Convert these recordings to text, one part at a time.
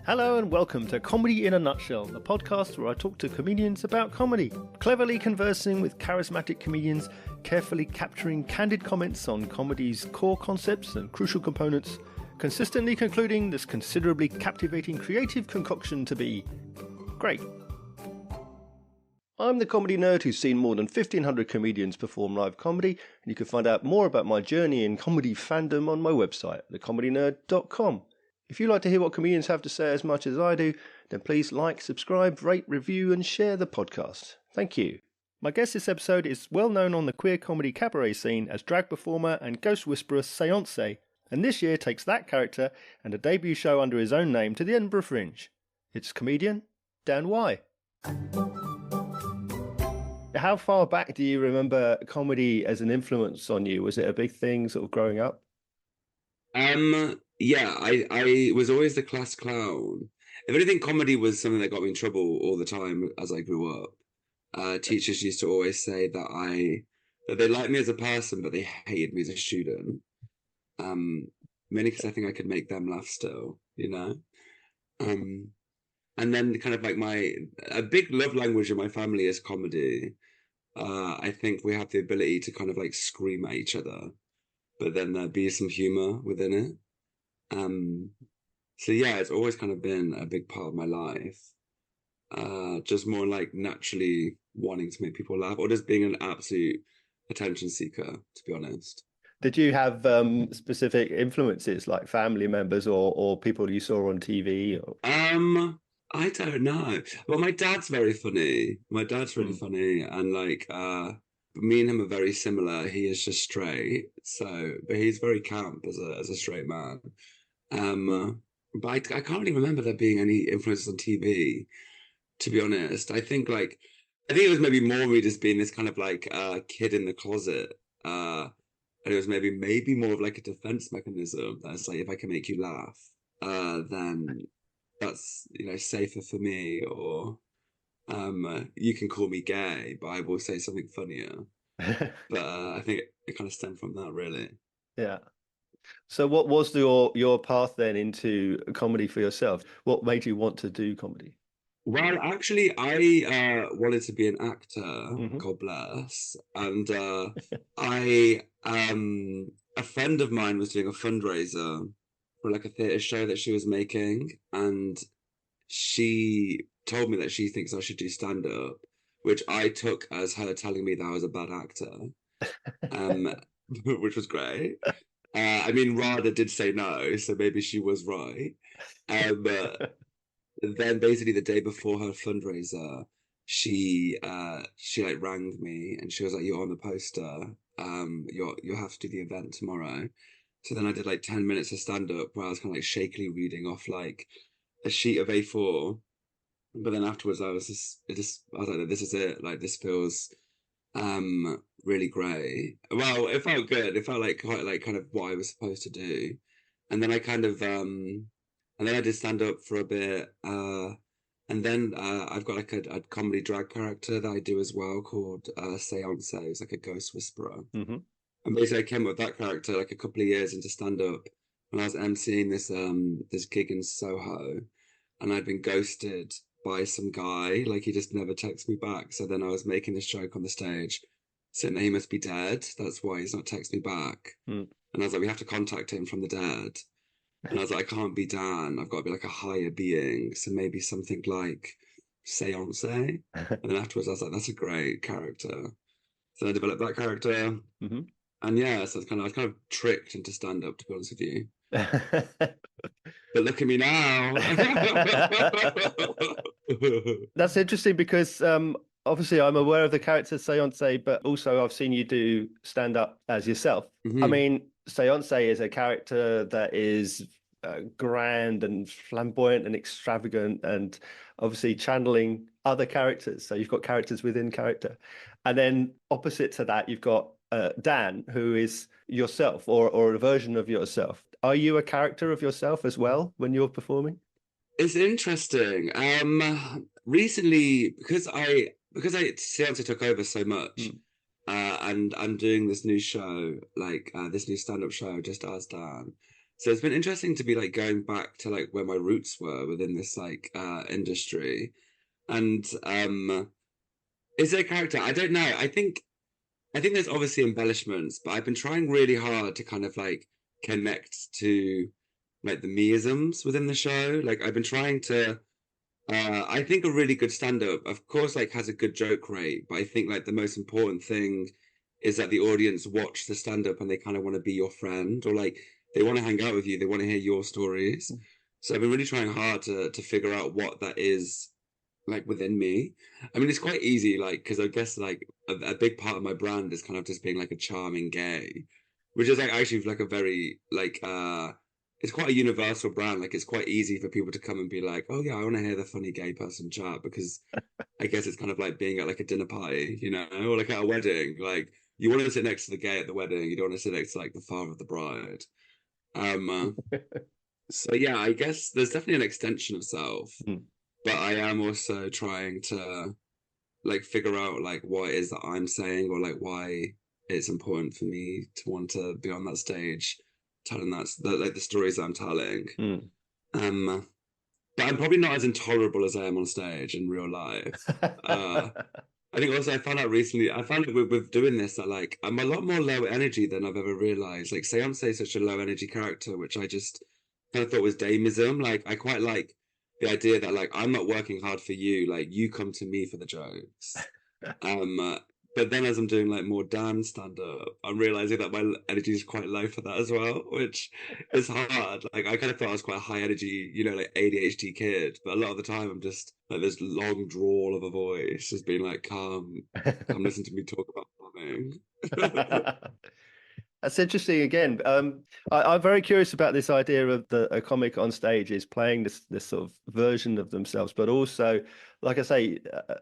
Hello and welcome to Comedy in a Nutshell, a podcast where I talk to comedians about comedy, cleverly conversing with charismatic comedians, carefully capturing candid comments on comedy's core concepts and crucial components, consistently concluding this considerably captivating creative concoction to be great. I'm the comedy nerd who's seen more than 1,500 comedians perform live comedy, and you can find out more about my journey in comedy fandom on my website, thecomedynerd.com. If you like to hear what comedians have to say as much as I do, then please like, subscribe, rate, review, and share the podcast. Thank you. My guest this episode is well known on the queer comedy cabaret scene as drag performer and ghost whisperer Seance, and this year takes that character and a debut show under his own name to the Edinburgh Fringe. It's comedian Dan Wye. How far back do you remember comedy as an influence on you? Was it a big thing sort of growing up? Yeah, I was always the class clown. If anything, comedy was something that got me in trouble all the time as I grew up. Teachers used to always say that they liked me as a person, but they hated me as a student. Mainly because I think I could make them laugh still, you know? And then kind of like a big love language in my family is comedy. I think we have the ability to kind of like scream at each other, but then there be some humor within it. So yeah, it's always kind of been a big part of my life. Just more like naturally wanting to make people laugh, or just being an absolute attention seeker, to be honest. Did you have specific influences like family members or people you saw on TV? I don't know. Well, my dad's very funny. My dad's really funny, and like me and him are very similar. He is just straight, but he's very camp as a straight man. But I can't really remember there being any influences on TV, to be honest. I think it was maybe more me just being this kind of like kid in the closet. And it was maybe more of like a defense mechanism. That's like, if I can make you laugh, then that's, safer for me. Or you can call me gay, but I will say something funnier. But I think it kind of stemmed from that, really. Yeah. So what was your path then into comedy for yourself? What made you want to do comedy? Well, actually, I wanted to be an actor, Mm-hmm. God bless. And a friend of mine was doing a fundraiser for like a theatre show that she was making, and she told me that she thinks I should do stand-up, which I took as her telling me that I was a bad actor, which was great. I mean, Rada did say no, so maybe she was right. But then basically the day before her fundraiser, she like rang me and she was like, "You're on the poster. You'll have to do the event tomorrow." So then I did like 10 minutes of stand-up where I was kind of like shakily reading off like a sheet of A4. But then afterwards I was like, this is it. Like, this feels really great. Well, it felt good. It felt like quite like kind of what I was supposed to do. And then I kind of and then I did stand up for a bit. And then I've got like a comedy drag character that I do as well called Seance. It's like a ghost whisperer. Mm-hmm. And basically I came up with that character like a couple of years into stand up when I was emceeing this gig in Soho, and I'd been ghosted by some guy. Like, he just never texted me back. So then I was making this joke on the stage saying that he must be dead. That's why he's not texted me back. And I was like, we have to contact him from the dead. And I was like, I can't be Dan. I've got to be like a higher being. So maybe something like Seance. And then afterwards I was like, that's a great character. So I developed that character. Mm-hmm. And yeah, so I was kind of tricked into stand-up, to be honest with you. But look at me now. That's interesting because obviously I'm aware of the character Seance, but also I've seen you do stand up as yourself. Mm-hmm. I mean, Seance is a character that is grand and flamboyant and extravagant, and obviously channeling other characters. So you've got characters within character, and then opposite to that, you've got Dan, who is yourself or a version of yourself. Are you a character of yourself as well when you're performing? It's interesting. Recently, because Seance took over so much, and I'm doing this new show, like this new stand-up show, just as Dan. So it's been interesting to be like going back to like where my roots were within this like industry. And is there a character? I don't know. I think there's obviously embellishments, but I've been trying really hard to kind of like connect to like the meisms within the show. Like I've been trying to I think a really good stand-up, of course, like has a good joke rate, but I think like the most important thing is that the audience watch the stand-up and they kind of want to be your friend, or like they want to hang out with you, they want to hear your stories. So I've been really trying hard to figure out what that is like within me. I mean, it's quite easy, like, because I guess like a big part of my brand is kind of just being like a charming gay, which is like actually like a very like it's quite a universal brand. Like it's quite easy for people to come and be like, oh yeah, I want to hear the funny gay person chat, because I guess it's kind of like being at like a dinner party, you know, or like at a wedding. Like you want to sit next to the gay at the wedding, you don't want to sit next to like the father of the bride. So yeah, I guess there's definitely an extension of self, Mm. but I am also trying to like figure out like what it is that I'm saying, or like why it's important for me to want to be on that stage telling like the stories that I'm telling. Mm. Um but I'm probably not as intolerable as I am on stage in real life. Uh I think also I found out recently, I found out with doing this that like I'm a lot more low energy than I've ever realized. Like Seance is such a low energy character, which I just kind of thought was damism. Like I quite like the idea that like I'm not working hard for you, like you come to me for the jokes. Um, uh, but then as I'm doing like more dance stand up, I'm realizing that my energy is quite low for that as well, which is hard. Like I kind of thought I was quite a high energy, you know, like ADHD kid, but a lot of the time I'm just like this long drawl of a voice, just being like, come listen to me talk about plumbing. That's interesting again. I'm very curious about this idea of a comic on stage is playing this sort of version of themselves, but also, like I say,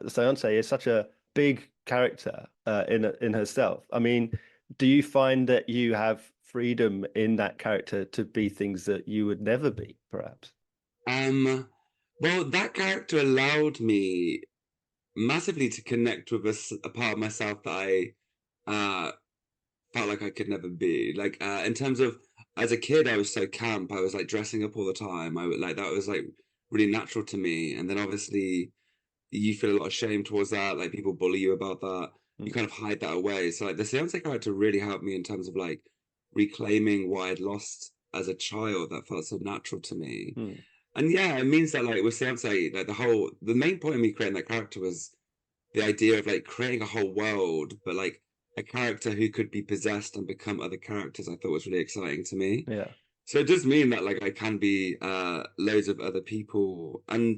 Seance is such a big character in herself. I mean, do you find that you have freedom in that character to be things that you would never be, perhaps? um, well, that character allowed me massively to connect with a part of myself that I uh felt like I could never be. Like in terms of as a kid, I was so camp. I was like dressing up all the time. I would like that was like really natural to me. And then obviously you feel a lot of shame towards that. Like people bully you about that. You Mm. kind of hide that away. So like the Seance character really helped me in terms of like reclaiming what I'd lost as a child that felt so natural to me. Mm. And yeah, it means that like with Seance, like the main point of me creating that character was the idea of like creating a whole world, but like a character who could be possessed and become other characters, I thought was really exciting to me. Yeah. So it does mean that like I can be loads of other people, um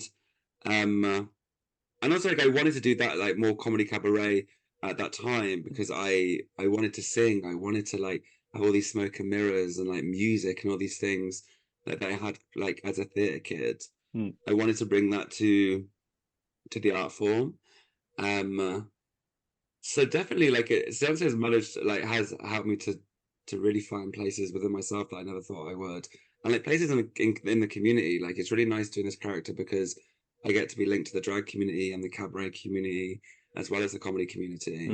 and also like I wanted to do that like more comedy cabaret at that time because I wanted to sing, I wanted to like have all these smoke and mirrors and like music and all these things that I had like as a theatre kid. Mm. I wanted to bring that to the art form. Um, so definitely, like Zense has managed, like, has helped me to really find places within myself that I never thought I would, and like places in the community. Like, it's really nice doing this character because I get to be linked to the drag community and the cabaret community as well as the comedy community.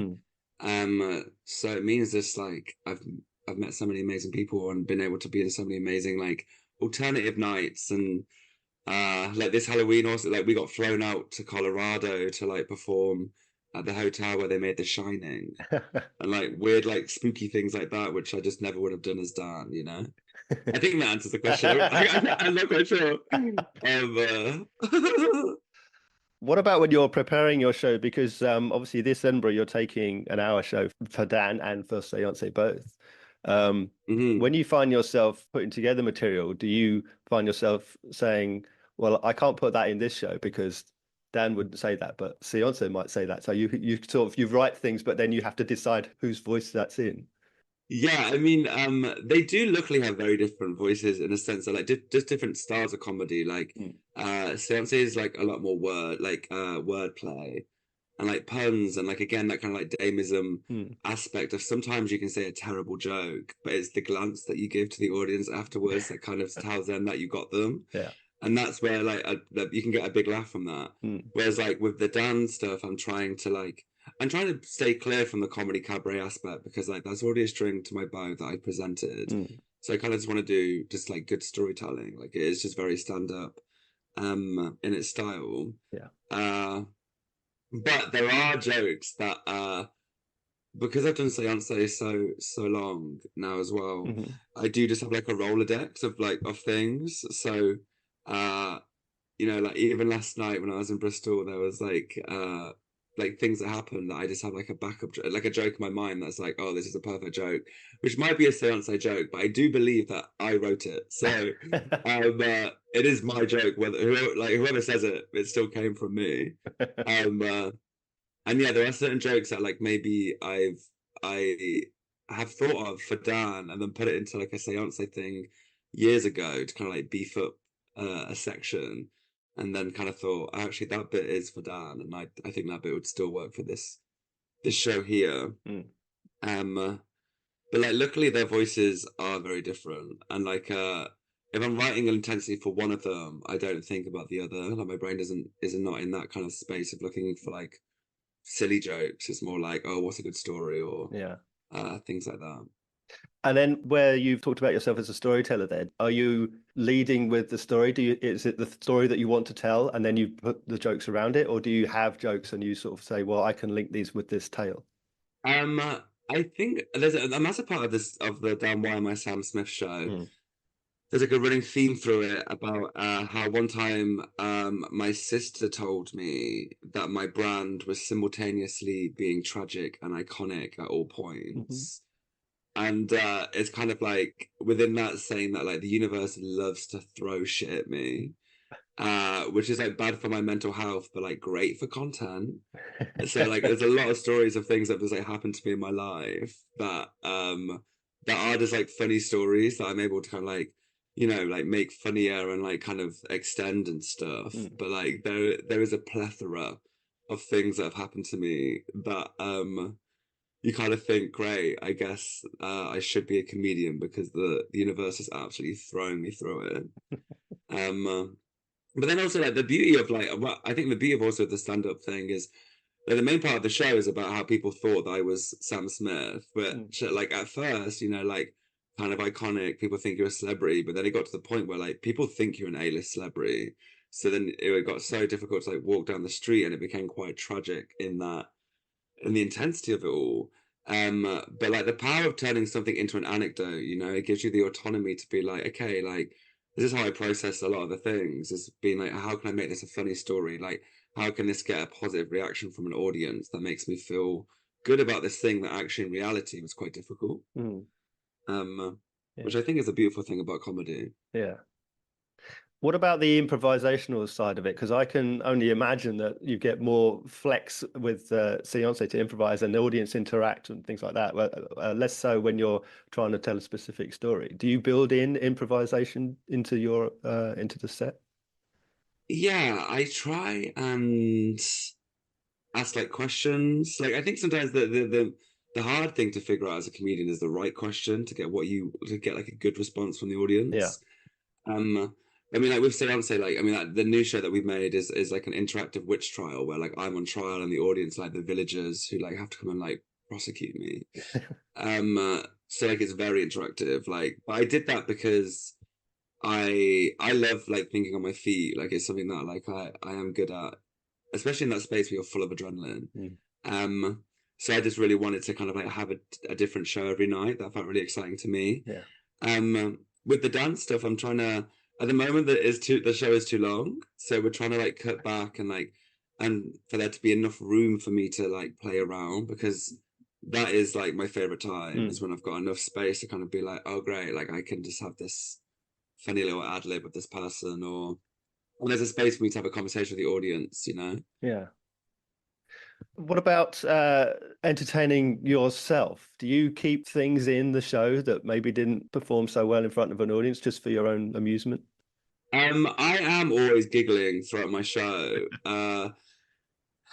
Mm. So it means just like I've met so many amazing people and been able to be in so many amazing like alternative nights and like this Halloween also like we got flown out to Colorado to like perform at the hotel where they made The Shining and like weird like spooky things like that which I just never would have done as Dan, you know. I think that answers the question. I'm not quite sure. What about when you're preparing your show? Because obviously this Edinburgh, you're taking an hour show for Dan and for Seance both. mhm. When you find yourself putting together material, do you find yourself saying, "Well, I can't put that in this show because Dan wouldn't say that, but Seance might say that." So you sort of you write things, but then you have to decide whose voice that's in. Yeah, I mean, they do luckily have very different voices in a sense that like just different styles of comedy. Like, Mm. Seance is like a lot more wordplay and like puns and like again that kind of like damism Mm. aspect of sometimes you can say a terrible joke, but it's the glance that you give to the audience afterwards that kind of tells them that you got them, Yeah. and that's where like you can get a big laugh from that. Mm. Whereas like with the dance stuff, I'm trying to stay clear from the comedy cabaret aspect because like that's already a string to my bow that I presented. Mm. So I kind of just want to do just like good storytelling. Like it is just very stand up in its style. Yeah. But there are jokes that because I've done seance so long now as well, Mm-hmm. I do just have like a Rolodex of things. So like even last night when I was in Bristol, there was like things that happened that I just have like a like a joke in my mind that's like, oh, this is a perfect joke, which might be a seance joke, but I do believe that I wrote it. So it is my joke. Whoever says it, it still came from me. And yeah, there are certain jokes that like maybe I have thought of for Dan and then put it into like a seance thing years ago to kind of like beef up a section, and then kind of thought actually that bit is for Dan, and I think that bit would still work for this show here. Mm. But like luckily their voices are very different, and like if I'm writing intensely for one of them, I don't think about the other. Like my brain isn't not in that kind of space of looking for like silly jokes. It's more like, oh, what's a good story, or Yeah. things like that. And then where you've talked about yourself as a storyteller, then are you leading with the story? Is it the story that you want to tell and then you put the jokes around it, or do you have jokes and you sort of say, well, I can link these with this tale? I think there's a massive part of the Dan Wye My Sam Smith show. Mm. There's like a running theme through it about how one time my sister told me that my brand was simultaneously being tragic and iconic at all Mm-hmm. points. And it's kind of like within that saying that like the universe loves to throw shit at me, which is like bad for my mental health, but like great for content. So like there's a lot of stories of things that has like happened to me in my life that are just like funny stories that I'm able to kind of like like make funnier and like kind of extend and stuff. Mm. But like there is a plethora of things that have happened to me that you kind of think, great, I guess I should be a comedian because the universe is absolutely throwing me through it. But then also like the beauty of like I think the beauty of also the stand-up thing is like the main part of the show is about how people thought that I was Sam Smith, but Mm. like at first, like kind of iconic, people think you're a celebrity, but then it got to the point where like people think you're an A-list celebrity. So then it got so difficult to like walk down the street, and it became quite tragic in the intensity of it all. But like the power of turning something into an anecdote, it gives you the autonomy to be like, okay, like this is how I process a lot of the things, is being like, how can I make this a funny story? Like, how can this get a positive reaction from an audience that makes me feel good about this thing that actually in reality was quite difficult? Mm. Which Yeah. I think is a beautiful thing about comedy. Yeah. What about the improvisational side of it? Because I can only imagine that you get more flex with seance to improvise and the audience interact and things like that. Less so when you're trying to tell a specific story. Do you build in improvisation into into the set? Yeah, I try and ask like questions. Like I think sometimes the hard thing to figure out as a comedian is the right question to get like a good response from the Yeah. audience. Um, I mean, like with Seance, like I mean, like, the new show that we've made is like an interactive witch trial where like I'm on trial and the audience like the villagers who like have to come and like prosecute me. So like it's very interactive. Like, but I did that because I love like thinking on my feet. Like it's something that like I am good at, especially in that space where you're full of adrenaline. Mm. Um, so I just really wanted to kind of like have a different show every night. That felt really exciting to me. Yeah. With the dance stuff, I'm trying to at the moment the show is too long, so we're trying to like cut back and for there to be enough room for me to like play around, because that is like my favorite time Mm. is when I've got enough space to kind of be like, oh great, like I can just have this funny little ad lib with this person, or when there's a space for me to have a conversation with the audience. Yeah. What about entertaining yourself? Do you keep things in the show that maybe didn't perform so well in front of an audience just for your own amusement? I am always giggling throughout my show.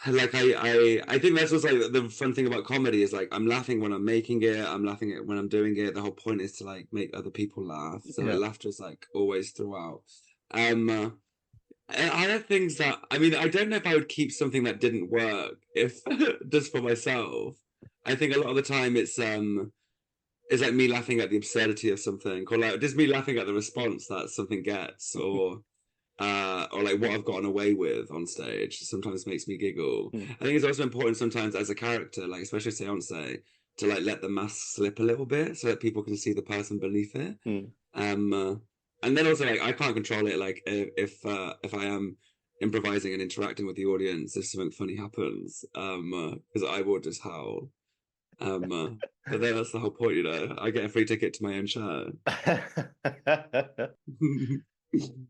Like I think that's what's like the fun thing about comedy is like I'm laughing when I'm making it, I'm laughing at when I'm doing it. The whole point is to like make other people laugh. So like Yeah. laughter is like always throughout. I have things that I mean I don't know if I would keep something that didn't work if just for myself. I think a lot of the time is like me laughing at the absurdity of something, or like just me laughing at the response that something gets, or like what I've gotten away with on stage sometimes makes me giggle. Mm. I think it's also important sometimes as a character, like especially seance, to like let the mask slip a little bit so that people can see the person beneath it. Mm. And then also like I can't control it. Like if I am improvising and interacting with the audience, if something funny happens, because I will just howl. But then that's the whole point, you know. I get a free ticket to my own show.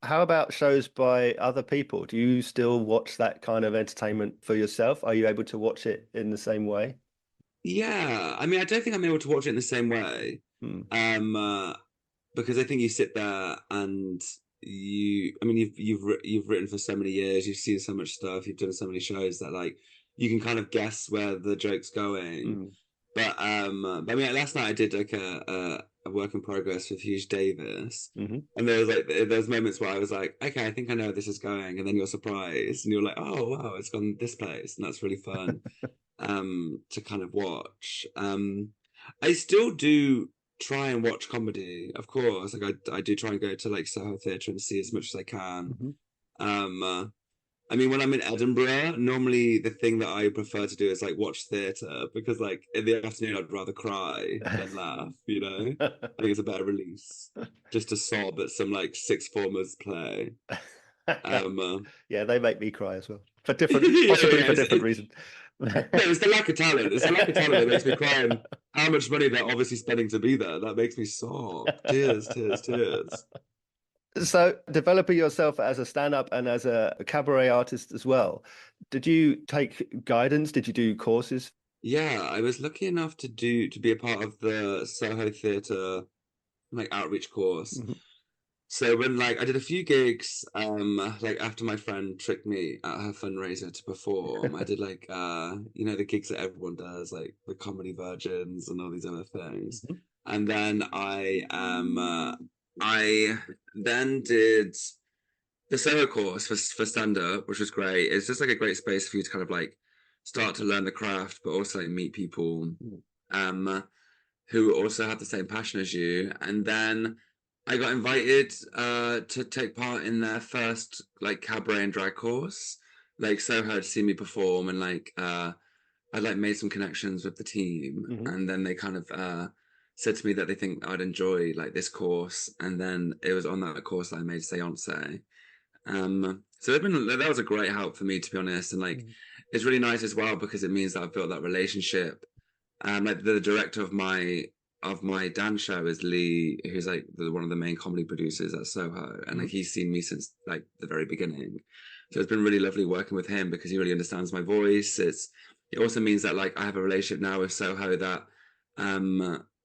How about shows by other people? Do you still watch that kind of entertainment for yourself? Are you able to watch it in the same way? Yeah, I mean, I don't think I'm able to watch it in the same way. Hmm. Um, uh, because I think you sit there and I mean, you've written for so many years, you've seen so much stuff, you've done so many shows that like you can kind of guess where the joke's going. Hmm. But I mean, like, last night I did like a work in progress with Hugh Davis, Hmm. and there's moments where I was like, okay, I think I know where this is going, and then you're surprised, and you're like, oh wow, it's gone this place, and that's really fun to kind of watch. I still do try and watch comedy, of course. Like I do try and go to like Soho Theatre and see as much as I can. Hmm. Um, uh, I mean, when I'm in Edinburgh, normally the thing that I prefer to do is like watch theatre because, like, in the afternoon, I'd rather cry than laugh. You know, I think it's a better release just to sob at some like sixth formers play. Yeah, they make me cry as well, for different, Yeah, possibly yeah, for different reasons. no, it's the lack of talent. It's the lack of talent that makes me cry, and how much money they're obviously spending to be there. That makes me sob. Tears, tears, tears. So, developing yourself as a stand-up and as a cabaret artist as well, did you take guidance? Did you do courses? Yeah, I was lucky enough to be a part of the Soho Theatre like outreach course. Mhm. So when like I did a few gigs, like after my friend tricked me at her fundraiser to perform, I did like you know, the gigs that everyone does, like the Comedy Virgins and all these other things. Mhm. And then I then did the Soho course for stand up, which was great. It's just like a great space for you to kind of like start to learn the craft, but also like meet people um who also have the same passion as you. And then I got invited to take part in their first like cabaret and drag course. Like Soho had seen me perform, and like I like made some connections with the team, Mhm. and then they kind of said to me that they think I'd enjoy like this course, and then it was on that course that I made Seance. So that was a great help for me, to be honest, and like Mhm. it's really nice as well because it means that I've built that relationship. Like the director of my dance show is Lee, who's like one of the main comedy producers at Soho, and like Mhm. he's seen me since like the very beginning. So it's been really lovely working with him because he really understands my voice. It also means that like I have a relationship now with Soho that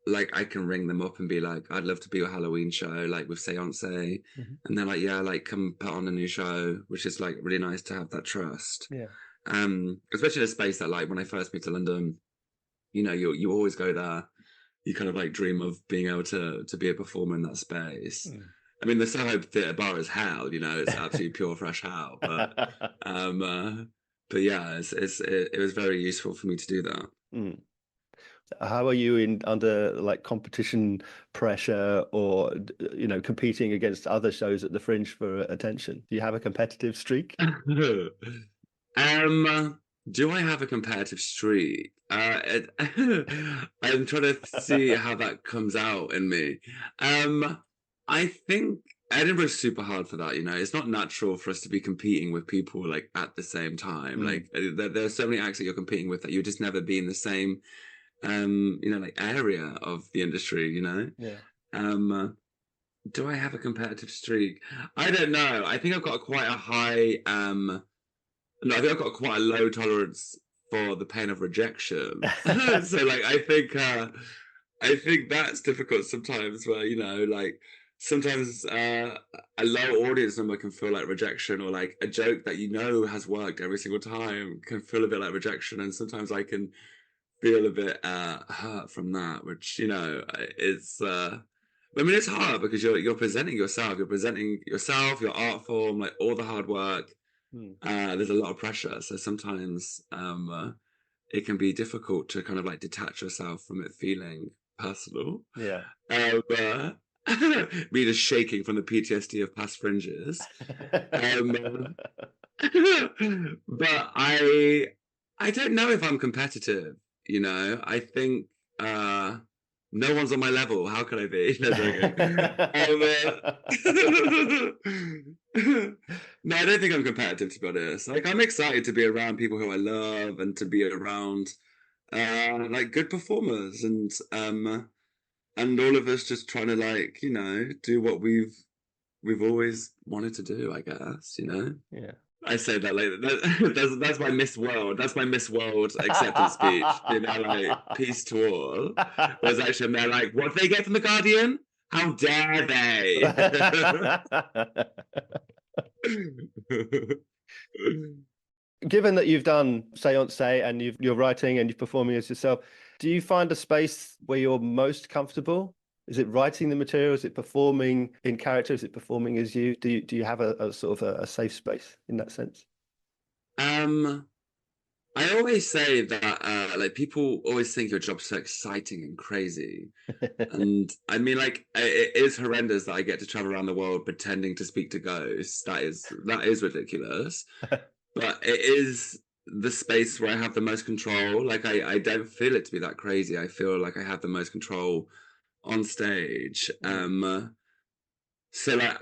like I can ring them up and be like, I'd love to be your Halloween show, like with Seance. Mhm. And they're like, yeah, like come put on a new show, which is like really nice to have that trust. Yeah. Especially in a space that like when I first moved to London, you know, you always go there. You kind of like dream of being able to be a performer in that space. Mm. I mean, the Soho Theatre Bar is hell, you know, it's absolutely pure fresh hell. Um, uh, but yeah, it was very useful for me to do that. Mm. How are you in under like competition pressure or competing against other shows at the Fringe for attention? Do you have a competitive streak? um, do I have a competitive streak? I'm trying to see how that comes out in me. I think Edinburgh's super hard for that. You know, it's not natural for us to be competing with people like at the same time. Mm. Like there are so many acts that you're competing with that you'll just never be in the same, like area of the industry. You know, Yeah. um, do I have a competitive streak? I don't know. I think I've got quite a high no, I think I've got quite a low tolerance for the pain of rejection. So like I think that's difficult sometimes where, you know, like sometimes a low audience number can feel like rejection, or like a joke that you know has worked every single time can feel a bit like rejection, and sometimes I can feel a bit hurt from that, which, you know, is I mean, it's hard because you're presenting yourself, your art form, like all the hard work. Mm. There's a lot of pressure, so sometimes it can be difficult to kind of like detach yourself from it feeling personal. Yeah. But me just shaking from the PTSD of past fringes. But I don't know if I'm competitive, you know. I think no one's on my level. How can I be? No, joking. No, I don't think I'm competitive, to be honest. Like, I'm excited to be around people who I love and to be around like good performers and all of us just trying to, like, you know, do what we've always wanted to do, I guess, you know. Yeah. I say that later. That's my Miss World. That's my Miss World acceptance speech. You know, like, peace to all. Whereas actually, they're like, what do they get from the Guardian? How dare they? Given that you've done Seance and you're writing and you're performing as yourself, do you find a space where you're most comfortable? Is it writing the material? Is it performing in character? Is it performing as you? Do you have a sort of a safe space in that sense? I always say that like, people always think your job's so exciting and crazy. And I mean, like, it is horrendous that I get to travel around the world pretending to speak to ghosts. That is ridiculous. But it is the space where I have the most control. Like, I don't feel it to be that crazy. I feel like I have the most control on stage. So, like,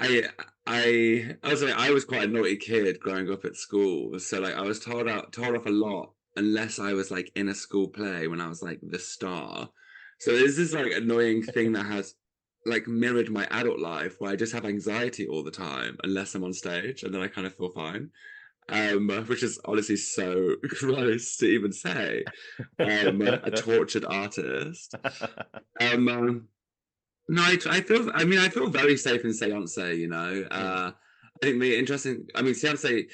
I was quite a naughty kid growing up at school. So, like, I was told off a lot unless I was, like, in a school play when I was, like, the star. So there's this, like, annoying thing that has, like, mirrored my adult life where I just have anxiety all the time unless I'm on stage, and then I kind of feel fine. Which is honestly so gross to even say. A tortured artist. No, I feel very safe in Seance, you know. I think the interesting, I mean, Seance,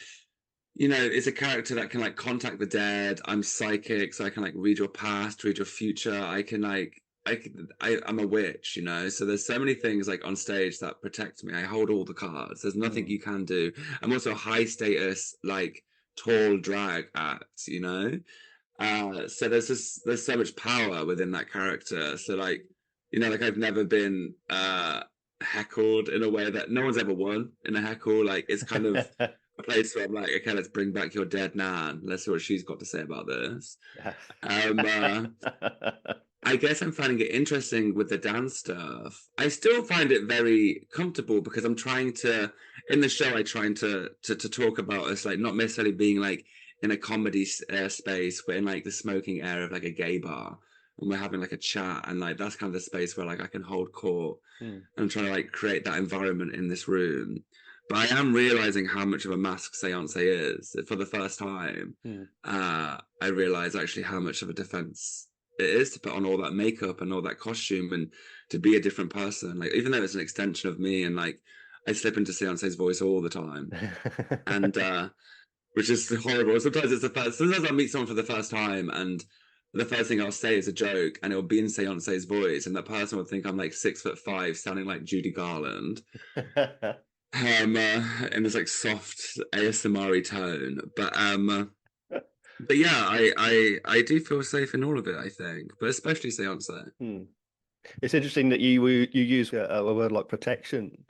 you know, is a character that can, like, contact the dead. I'm psychic, so I can, like, read your past, read your future. I can, like, I'm a witch, you know. So there's so many things, like, on stage that protect me. I hold all the cards. There's nothing you can do. I'm also a high status, like, tall drag act, you know. So there's so much power within that character. So, like, you know, like, I've never been heckled in a way that no one's ever won in a heckle. Like, it's kind of a place where I'm like, okay, let's bring back your dead nan. Let's see what she's got to say about this. I guess I'm finding it interesting with the dance stuff. I still find it very comfortable because I'm trying to, in the show, I trying to talk about us, like, not necessarily being, like, in a comedy space, but in, like, the smoking area of, like, a gay bar, and we're having, like, a chat, and, like, that's kind of the space where, like, I can hold court and I'm trying to, like, create that environment in this room. But I am realizing how much of a mask Seance is. For the first time, I realize actually how much of a defense it is to put on all that makeup and all that costume and to be a different person. Like, even though it's an extension of me, and, like, I slip into Seance's voice all the time, and which is horrible. Sometimes I'll meet someone for the first time, and the first thing I'll say is a joke, and it'll be in Seance's voice, and that person will think I'm, like, 6'5", sounding like Judy Garland. In this, like, soft ASMR tone, but yeah, I do feel safe in all of it, I think, but especially Seance. It's interesting that you use a word like protection.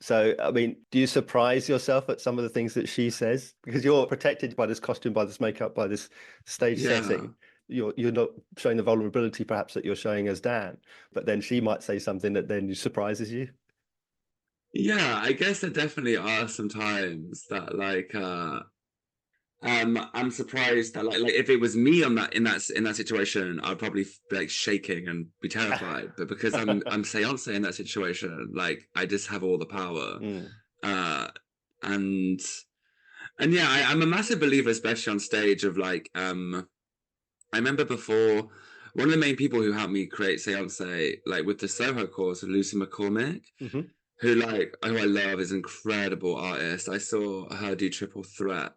So, I mean, do you surprise yourself at some of the things that she says? Because you're protected by this costume, by this makeup, by this stage setting. You're not showing the vulnerability perhaps that you're showing as Dan, but then she might say something that then surprises you. Yeah, I guess there definitely are some times that, like, I'm surprised that, like, if it was me on that in that situation, I'd probably be, like, shaking and be terrified. But because I'm Seance in that situation, like, I just have all the power. And yeah, I'm a massive believer, especially on stage, of, like, I remember before, one of the main people who helped me create Seance, like, with the Soho course, Lucy McCormick, who I love, is an incredible artist. I saw her do Triple Threat,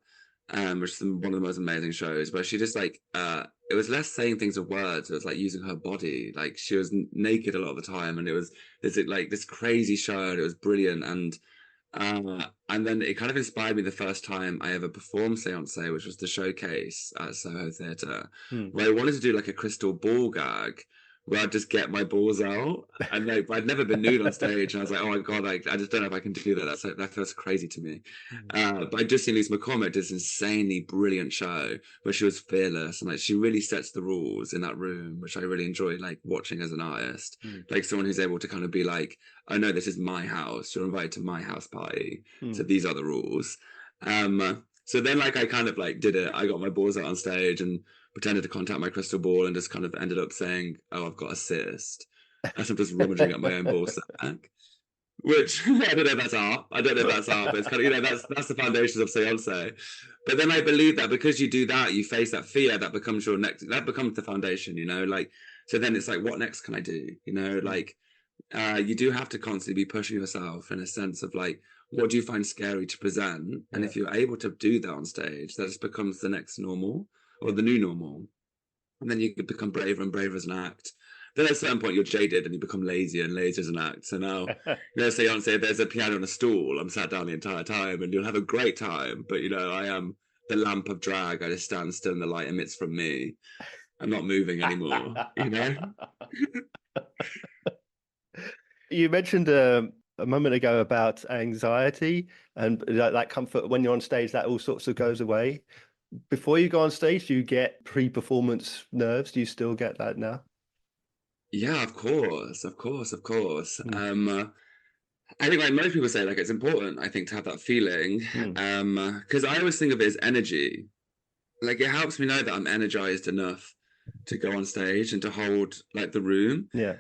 which is one of the most amazing shows, where she just, like, it was less saying things with words, it was, like, using her body. Like, she was naked a lot of the time, and it was this crazy show, and it was brilliant. And then it kind of inspired me the first time I ever performed Seance, which was the showcase at Soho Theatre, where I wanted to do, like, a crystal ball gag, where I'd just get my balls out. And like, I'd never been nude on stage, and I was like, oh my God, I just don't know if I can do that. That feels crazy to me. But I just seen Lisa McCormick did this insanely brilliant show where she was fearless, and like she really sets the rules in that room, which I really enjoy like watching as an artist. Like someone who's able to kind of be like, oh no, this is my house. You're invited to my house party. So these are the rules. So then like I kind of like did it. I got my balls out on stage and pretended to contact my crystal ball and just kind of ended up saying, oh, I've got a cyst. As I'm just rummaging up my own ball sack. Which I don't know if that's art. I don't know if that's art, but it's kind of, you know, that's the foundations of Seance. But then I believe that because you do that, you face that fear, that becomes that becomes the foundation, you know, like, so then it's like, what next can I do? You know, like, you do have to constantly be pushing yourself in a sense of like, what do you find scary to present? And if you're able to do that on stage, that just becomes the next normal or the new normal. And then you could become braver and braver as an act. Then at a certain point, you're jaded and you become lazier and lazier as an act. So now, you know, say if there's a piano and a stool, I'm sat down the entire time and you'll have a great time. But, you know, I am the lamp of drag. I just stand still and the light emits from me. I'm not moving anymore, you know? You mentioned a moment ago about anxiety and that comfort when you're on stage, that all sorts of goes away. Before you go on stage, do you get pre-performance nerves? Do you still get that now? Yeah, of course. I think like most people say, like it's important, I think, to have that feeling. Because I always think of it as energy. Like it helps me know that I'm energized enough to go on stage and to hold like the room. Yeah.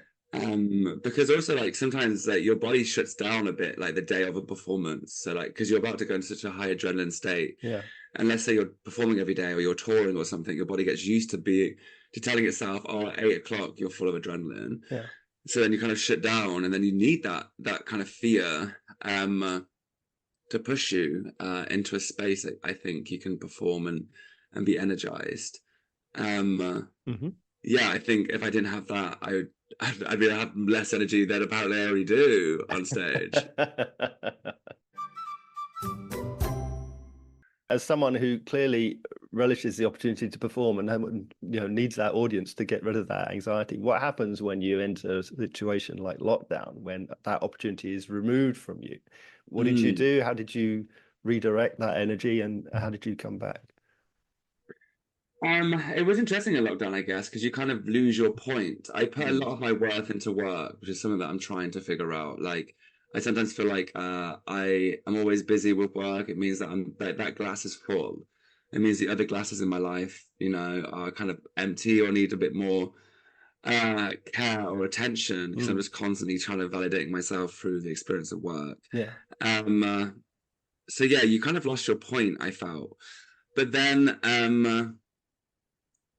Because also like sometimes like your body shuts down a bit like the day of a performance. So like because you're about to go into such a high adrenaline state. Yeah. And let's say you're performing every day or you're touring or something, your body gets used to telling itself, oh, at 8 o'clock you're full of adrenaline. Yeah. So then you kind of shut down, and then you need that kind of fear to push you into a space that I think you can perform and be energized. Yeah, I think if I didn't have that, I'd be have less energy than apparently I already do on stage. As someone who clearly relishes the opportunity to perform and needs that audience to get rid of that anxiety, what happens when you enter a situation like lockdown, when that opportunity is removed from you? What did you do? How did you redirect that energy, and how did you come back? It was interesting in lockdown, I guess, because you kind of lose your point. I put a lot of my worth into work, which is something that I'm trying to figure out. Like, I sometimes feel like I am always busy with work. It means that that glass is full. It means the other glasses in my life, you know, are kind of empty or need a bit more care or attention, because I'm just constantly trying to validate myself through the experience of work. Yeah. So yeah, you kind of lost your point, I felt. But then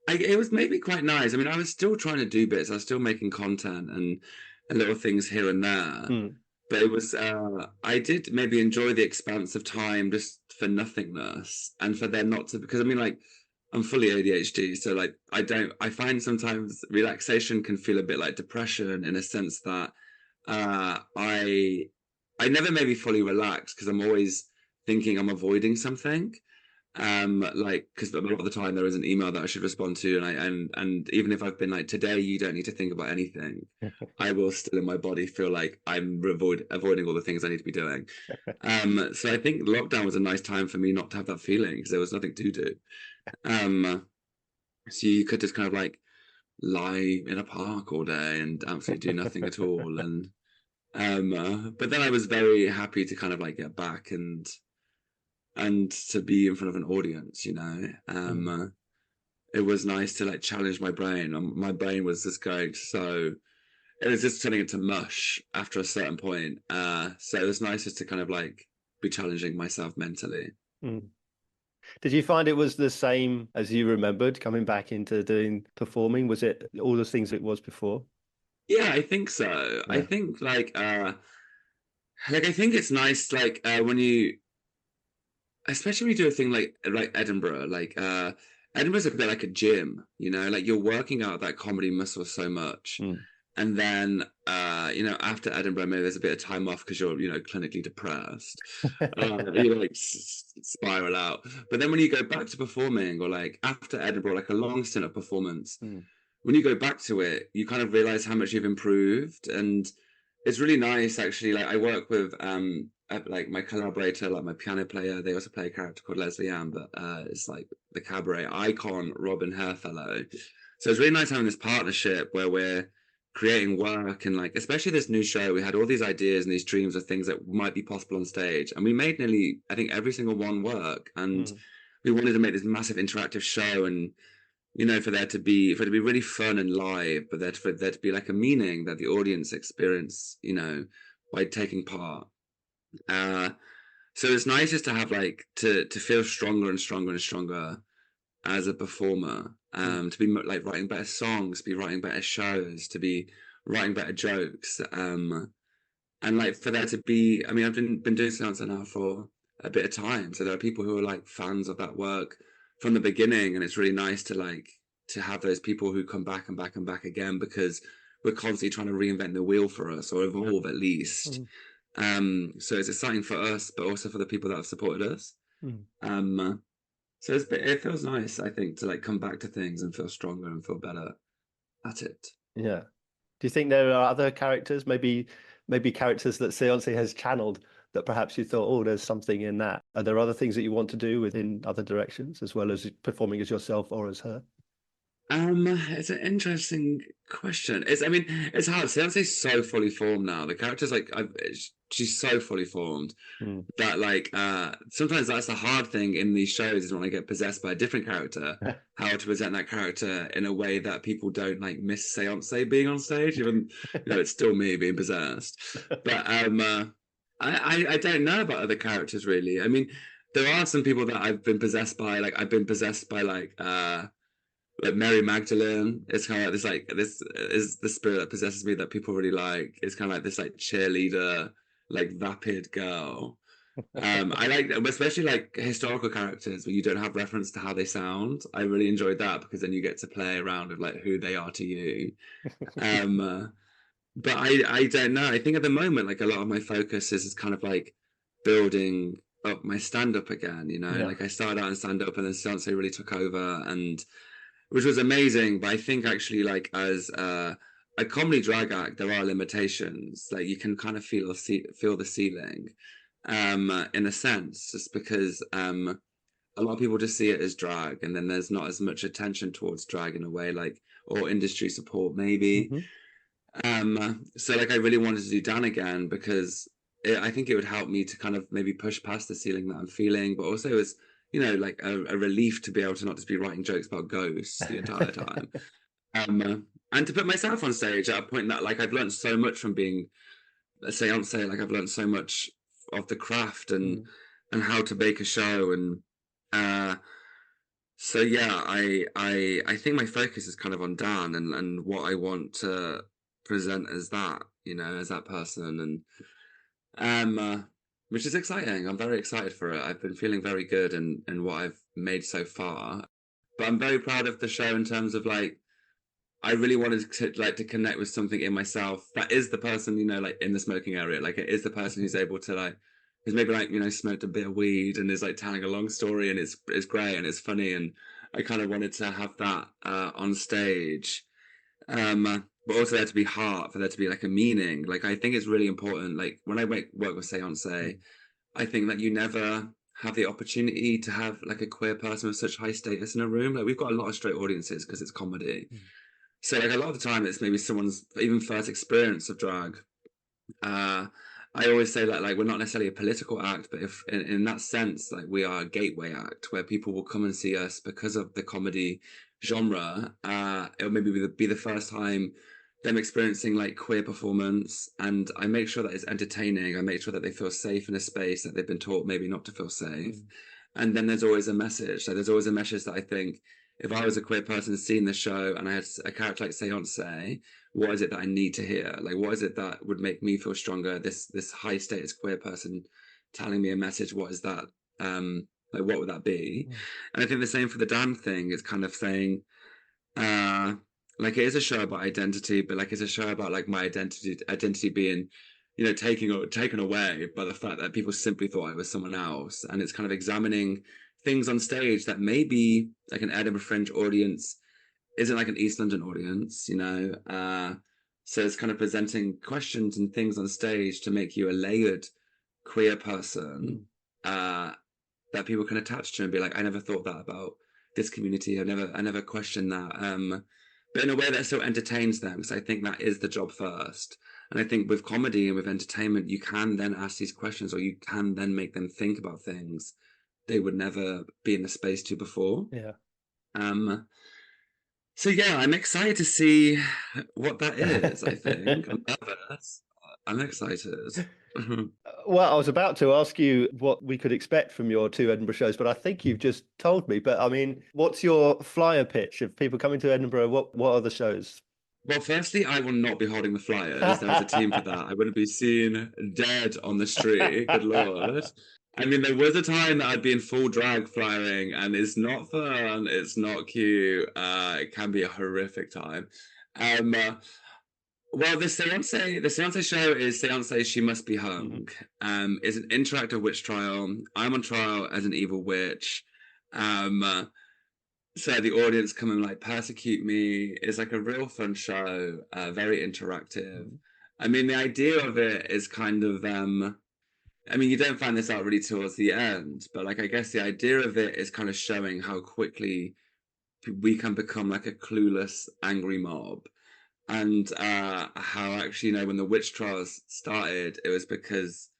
it was maybe quite nice. I mean, I was still trying to do bits. I was still making content and little things here and there. But it was, I did maybe enjoy the expanse of time just for nothingness and for there not to, because I mean, like, I'm fully ADHD. So like, I find sometimes relaxation can feel a bit like depression in a sense that I never maybe fully relax because I'm always thinking I'm avoiding something. Like, because a lot of the time there is an email that I should respond to, and even if I've been like, today you don't need to think about anything, I will still in my body feel like I'm avoiding all the things I need to be doing. So I think lockdown was a nice time for me not to have that feeling because there was nothing to do. So you could just kind of like lie in a park all day and absolutely do nothing at all. And but then I was very happy to kind of like get back and to be in front of an audience, you know. It was nice to like challenge my brain. My brain was just going it was just turning into mush after a certain point. So it was nice just to kind of like be challenging myself mentally. Did you find it was the same as you remembered coming back into performing? Was it all the things it was before? Yeah, I think so. Yeah. I think like I think it's nice like when you, especially when you do a thing like Edinburgh, like Edinburgh's a bit like a gym, you know, like you're working out that comedy muscle so much. And then, you know, after Edinburgh, maybe there's a bit of time off because you're, you know, clinically depressed. You like spiral out. But then when you go back to performing, or like after Edinburgh, like a long stint of performance, when you go back to it, you kind of realize how much you've improved. And it's really nice, actually. Like, I work with like my collaborator, like my piano player. They also play a character called Leslie Ann, but it's like the cabaret icon, Robin Hairfellow. So it's really nice having this partnership where we're creating work, and like, especially this new show, we had all these ideas and these dreams of things that might be possible on stage, and we made nearly, I think, every single one work. And we wanted to make this massive interactive show, and for there to be really fun and live, but for there to be like a meaning that the audience experience, by taking part. So it's nice just to have like to feel stronger and stronger and stronger as a performer, to be like writing better songs, to be writing better shows, to be writing better jokes, and like for there to be, I mean, I've been doing Seance now for a bit of time, so there are people who are like fans of that work from the beginning, and it's really nice to have those people who come back and back and back again, because we're constantly trying to reinvent the wheel for us, or evolve at least. So it's exciting for us, but also for the people that have supported us. So it feels nice, I think, to like come back to things and feel stronger and feel better at it. Yeah. Do you think there are other characters, maybe characters that Seance has channeled, that perhaps you thought, oh, there's something in that? Are there other things that you want to do within other directions, as well as performing as yourself or as her? It's an interesting question. It's hard. Seance is so fully formed now. The character's like, she's so fully formed that like, sometimes that's the hard thing in these shows, is when I get possessed by a different character, how to present that character in a way that people don't like miss Seance being on stage, even it's still me being possessed. But I don't know about other characters really. I mean, there are some people that I've been possessed by. Like, I've been possessed by like Mary Magdalene. It's kind of like this is the spirit that possesses me, that people really like. It's kind of like this like cheerleader, like vapid girl. I like, especially like historical characters where you don't have reference to how they sound. I really enjoyed that, because then you get to play around with like who they are to you. But I don't know. I think at the moment, like, a lot of my focus is kind of like building up my stand-up again. Like, I started out in stand-up, and then Seance really took over, and which was amazing. But I think actually, like, as a comedy drag act, there are limitations. Like, you can kind of feel the ceiling, in a sense, just because a lot of people just see it as drag, and then there's not as much attention towards drag in a way, like, or industry support maybe. So like, I really wanted to do Dan again, because I think it would help me to kind of maybe push past the ceiling that I'm feeling, but also it's like a relief to be able to not just be writing jokes about ghosts the entire time. And to put myself on stage at a point that, like, I've learned so much from being a Seance. Like, I've learned so much of the craft and how to make a show, and so yeah, I think my focus is kind of on Dan and what I want to present as that, as that person, and which is exciting. I'm very excited for it. I've been feeling very good in what I've made so far, but I'm very proud of the show in terms of, like, I really wanted to connect with something in myself that is the person, like, in the smoking area. Like, it is the person who's able to, like, who's maybe, like, smoked a bit of weed and is like telling a long story, and it's great and it's funny, and I kind of wanted to have that on stage. But also there to be heart, for there to be like a meaning. Like, I think it's really important. Like, when I work with Seance, I think that you never have the opportunity to have like a queer person with such high status in a room. Like, we've got a lot of straight audiences because it's comedy. So like, a lot of the time it's maybe someone's even first experience of drag. I always say that, like, we're not necessarily a political act, but if in that sense, like, we are a gateway act where people will come and see us because of the comedy genre. It'll maybe be the first time them experiencing like queer performance, and I make sure that it's entertaining. I make sure that they feel safe in a space that they've been taught maybe not to feel safe. And then there's always a message. So there's always a message that I think, if I was a queer person seeing the show and I had a character like Seance, what is it that I need to hear? Like, what is it that would make me feel stronger? This high status queer person telling me a message. What is that? Like, what would that be? And I think the same for the Dan thing. It's kind of saying, like, it is a show about identity, but like, it's a show about like my identity being, taken away by the fact that people simply thought I was someone else. And it's kind of examining things on stage that maybe like an Edinburgh Fringe audience isn't like an East London audience, you know. So it's kind of presenting questions and things on stage to make you a layered queer person that people can attach to and be like, I never thought that about this community. I never questioned that. But in a way that still entertains them, because I think that is the job first. And I think with comedy and with entertainment, you can then ask these questions, or you can then make them think about things they would never be in the space to before. Yeah. So yeah, I'm excited to see what that is. I think I'm nervous. I'm excited. Well, I was about to ask you what we could expect from your 2 Edinburgh shows, but I think you've just told me. But I mean, what's your flyer pitch? If people coming to Edinburgh, what are the shows? Well, firstly, I will not be holding the flyers. There was a team for that. I wouldn't be seen dead on the street. Good Lord. I mean, there was a time that I'd be in full drag flyering, and it's not fun. It's not cute. It can be a horrific time. Well, the seance show is Seance She Must Be Hung. It's an interactive witch trial. I'm on trial as an evil witch. So the audience come and like persecute me. It's like a real fun show, very interactive. I mean, the idea of it is kind of, I mean, you don't find this out really towards the end, but like, I guess the idea of it is kind of showing how quickly we can become like a clueless, angry mob. And how actually, you know, when the witch trials started, it was because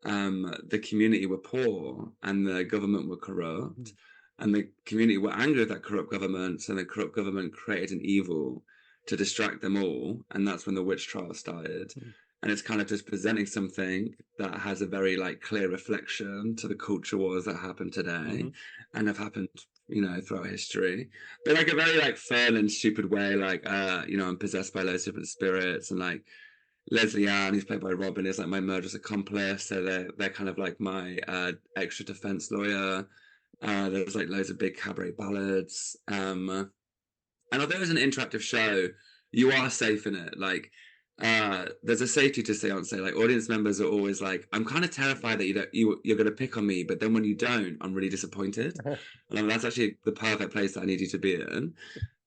the community were poor and the government were corrupt, and the community were angry at that corrupt government, and the corrupt government created an evil to distract them all, and that's when the witch trial started. And it's kind of just presenting something that has a very like clear reflection to the culture wars that happen today and have happened, you know, throughout history, but like a very like fun and stupid way. Like, you know, I'm possessed by loads of different spirits, and like Leslie Ann, who's played by Robin, is like my murderous accomplice. So they're kind of like my extra defense lawyer. There's like loads of big cabaret ballads. And although it's an interactive show, you are safe in it. Like, there's a safety to seance. Like, audience members are always like, I'm kind of terrified that you're going to pick on me, but then when you don't, I'm really disappointed. And that's actually the perfect place that I need you to be in.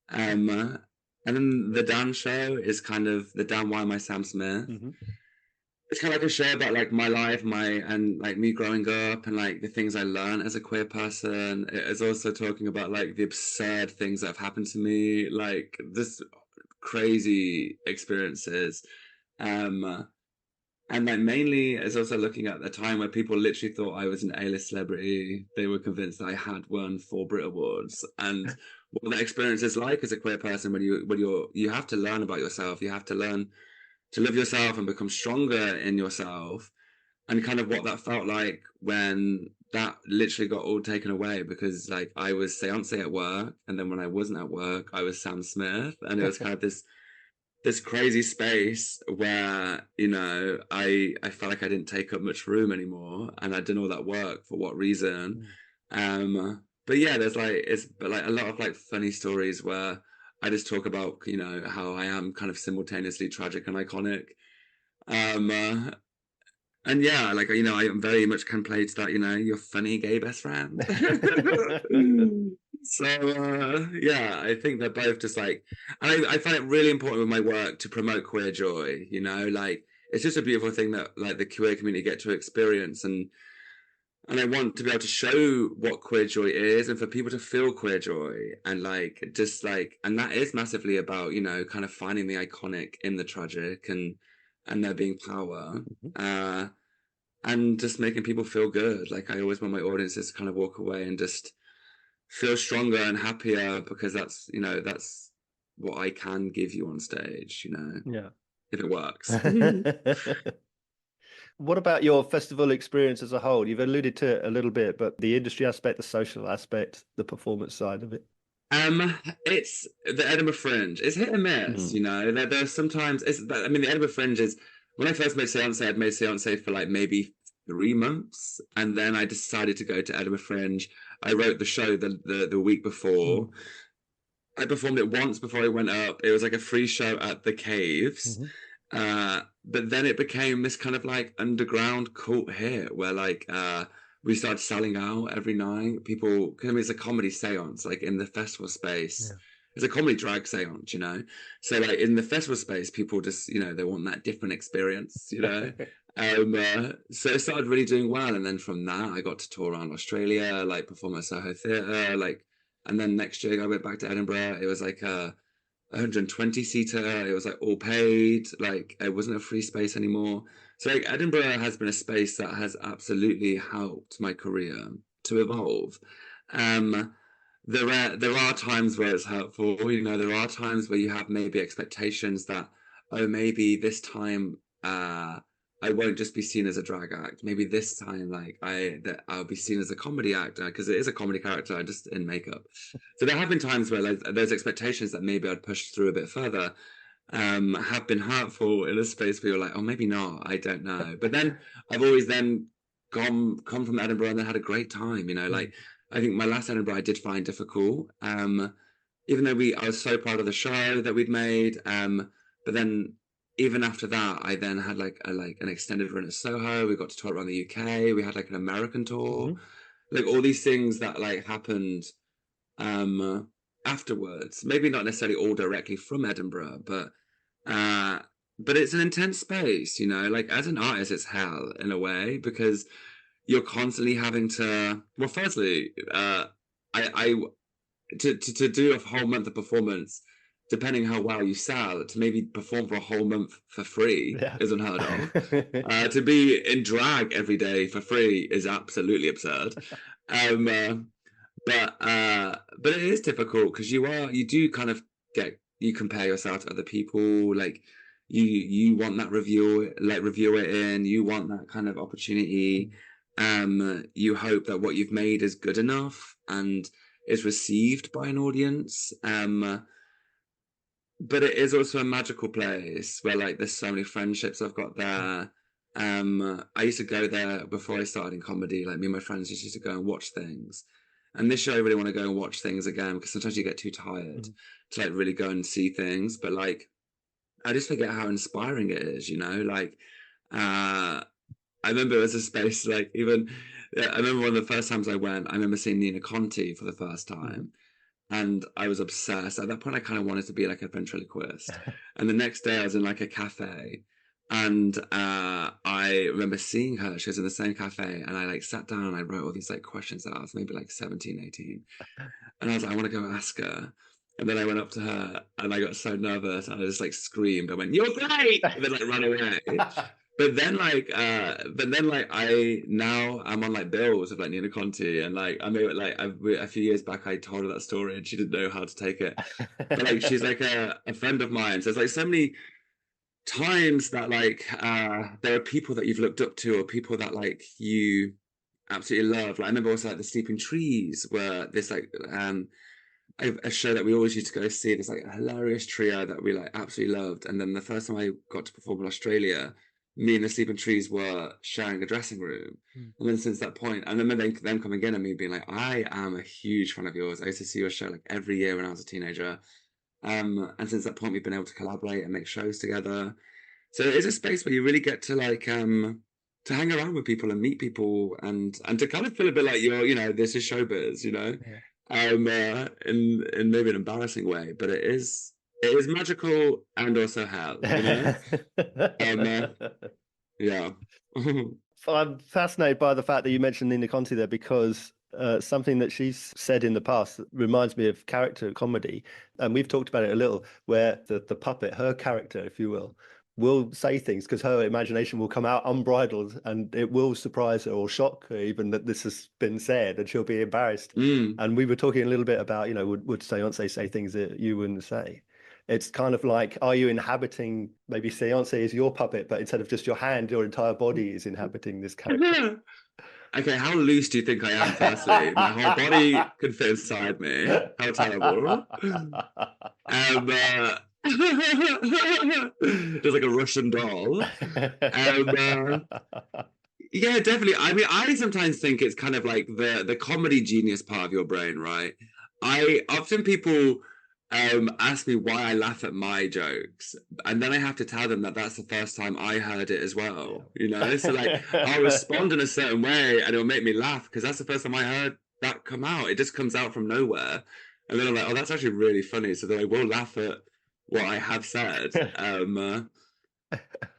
And then the Dan show is kind of the Dan Wye, my Sam Smith. It's kind of like a show about like my life, and like me growing up, and like the things I learned as a queer person. It's also talking about like the absurd things that have happened to me, like this crazy experiences. And like mainly it's also looking at the time where people literally thought I was an A-list celebrity. They were convinced that I had won 4 Brit Awards, and what that experience is like as a queer person when you have to learn about yourself. You have to learn to love yourself and become stronger in yourself, and kind of what that felt like when that literally got all taken away, because like I was seance at work, and then when I wasn't at work, I was Sam Smith, and it was kind of this crazy space where, you know, I felt like I didn't take up much room anymore, and I'd done all that work for what reason. But yeah, there's like a lot of like funny stories where I just talk about, you know, how I am kind of simultaneously tragic and iconic. And yeah, like, you know, I very much can play to that, you know, your funny gay best friend. So yeah, I think they're both just like, and I find it really important with my work to promote queer joy, you know, like it's just a beautiful thing that like the queer community get to experience, and I want to be able to show what queer joy is, and for people to feel queer joy, and like just like, and that is massively about, you know, kind of finding the iconic in the tragic, and there being power, and just making people feel good. Like I always want my audiences to kind of walk away and just feel stronger and happier, because that's, you know, that's what I can give you on stage, you know. Yeah. If it works. What about your festival experience as a whole? You've alluded to it a little bit, but the industry aspect, the social aspect, the performance side of it. It's the Edinburgh Fringe. It's hit and miss, you know. There's sometimes I mean, the Edinburgh Fringe is, when I first made Seance, I'd made Seance for like maybe 3 months, and then I decided to go to Edinburgh Fringe. I wrote the show the week before. I performed it once before I went up. It was like a free show at the Caves. But then it became this kind of like underground cult hit where like we started selling out every night. People, because I mean, it's a comedy seance, like in the festival space. it's a comedy drag seance, you know. So like in the festival space, people just, you know, they want that different experience, you know. So it started really doing well, and then from that, I got to tour around Australia, like perform at Soho Theatre, like, and then next year I went back to Edinburgh. It was like a 120 seater. It was like all paid. Like it wasn't a free space anymore. So like Edinburgh has been a space that has absolutely helped my career to evolve. Um, there are times where it's hurtful. You know, there are times where you have maybe expectations that, oh, maybe this time I won't just be seen as a drag act. Maybe this time, like I'll be seen as a comedy actor, because it is a comedy character, just in makeup. So there have been times where like, those expectations that maybe I'd push through a bit further have been hurtful in a space where you're like, oh, maybe not. I don't know. But then I've always then come from Edinburgh and then had a great time. You know, like I think my last Edinburgh I did find difficult. Even though I was so proud of the show that we'd made. But then even after that, I then had like an extended run at Soho. We got to tour around the UK. We had like an American tour, like all these things that like happened afterwards. Maybe not necessarily all directly from Edinburgh, but it's an intense space, you know. Like as an artist, it's hell in a way, because you're constantly having to. Well, firstly, I to do a whole month of performance, depending how well you sell, to maybe perform for a whole month for free is unheard of. To be in drag every day for free is absolutely absurd. But it is difficult, because you do kind of you compare yourself to other people. Like you want that reviewer in, you want that kind of opportunity. You hope that what you've made is good enough and is received by an audience. But it is also a magical place where like there's so many friendships I've got there. I used to go there before I started in comedy. Like me and my friends used to go and watch things. And this year I really want to go and watch things again, because sometimes you get too tired to like really go and see things. But like I just forget how inspiring it is, you know? Like I remember it was a space like I remember one of the first times I went, I remember seeing Nina Conti for the first time. And I was obsessed. At that point, I kind of wanted to be like a ventriloquist. And the next day I was in like a cafe, and I remember seeing her. She was in the same cafe, and I like sat down and I wrote all these like questions that I was maybe like 17, 18. And I was like, I want to go ask her. And then I went up to her and I got so nervous and I just like screamed. I went, "You're great!" And then like ran away. But then I'm on like bills of like Nina Conti, and like I made like a few years back I told her that story and she didn't know how to take it. But like she's like a friend of mine. So there's like so many times that like there are people that you've looked up to, or people that like you absolutely love. Like I remember also like the Sleeping Trees, where this like a show that we always used to go see. This like a hilarious trio that we like absolutely loved. And then the first time I got to perform in Australia, me and the Sleeping Trees were sharing a dressing room. And then since that point, I remember them coming in and me being like, I am a huge fan of yours. I used to see your show like every year when I was a teenager. And since that point, we've been able to collaborate and make shows together. So it is a space where you really get to like to hang around with people and meet people, and to kind of feel a bit like this is showbiz, you know. In maybe an embarrassing way, but it is magical and also hell, you know. Yeah. I'm fascinated by the fact that you mentioned Nina Conti there, because something that she's said in the past reminds me of character comedy, and we've talked about it a little, where the puppet, her character, if you will say things because her imagination will come out unbridled, and it will surprise her or shock her even that this has been said, and she'll be embarrassed. And we were talking a little bit about, would Seance say things that you wouldn't say? It's kind of like, are you inhabiting, maybe Seance is your puppet, but instead of just your hand, your entire body is inhabiting this character. Okay, how loose do you think I am, firstly? My whole body could fit inside me. How terrible. Just like a Russian doll. Yeah, definitely. I mean, I sometimes think it's kind of like the comedy genius part of your brain, right? People ask me why I laugh at my jokes, and then I have to tell them that that's the first time I heard it as well, you know. So like I'll respond in a certain way and it'll make me laugh because that's the first time I heard that come out. It just comes out from nowhere, And then I'm like, oh, that's actually really funny. So then I will laugh at what I have said.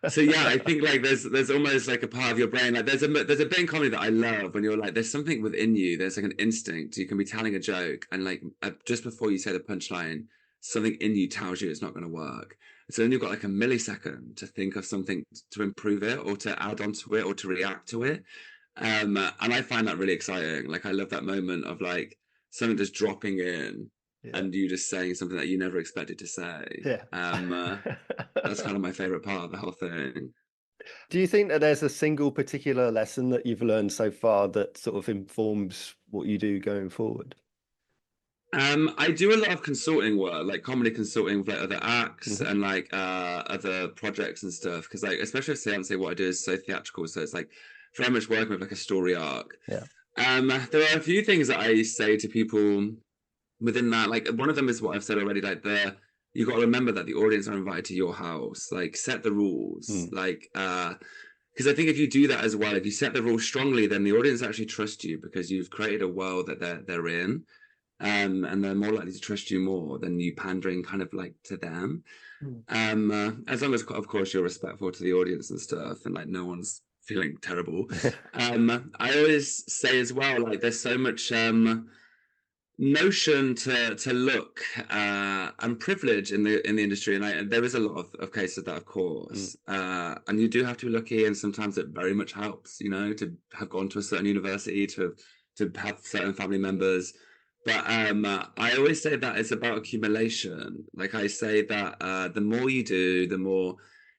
So yeah, I think like there's almost like a part of your brain, like there's a bit in comedy that I love when you're like, there's something within you, there's like an instinct. You can be telling a joke and like just before you say the punchline, something in you tells you it's not going to work. So then you've got like a millisecond to think of something to improve it or to add onto it or to react to it. And I find that really exciting. Like I love that moment of like something just dropping in and you just saying something that you never expected to say. That's kind of my favorite part of the whole thing. Do you think that there's a single particular lesson that you've learned so far that sort of informs what you do going forward? I do a lot of consulting work, like comedy consulting with like other acts and like other projects and stuff. Because like, especially with Seance, what I do is so theatrical, so it's like very much working with like a story arc. Yeah. There are a few things that I say to people within that. Like one of them is what I've said already. Like you got to remember that the audience are invited to your house. Like set the rules. Like because I think if you do that as well, if you set the rules strongly, then the audience actually trust you because you've created a world that they're in. And they're more likely to trust you more than you pandering kind of like to them. As long as, of course, you're respectful to the audience and stuff, and like no one's feeling terrible. I always say as well, like there's so much notion to look and privilege in the industry, and there is a lot of cases of that, of course. And you do have to be lucky, and sometimes it very much helps, you know, to have gone to a certain university, to have certain family members. But I always say that it's about accumulation. Like I say that the more you do, the more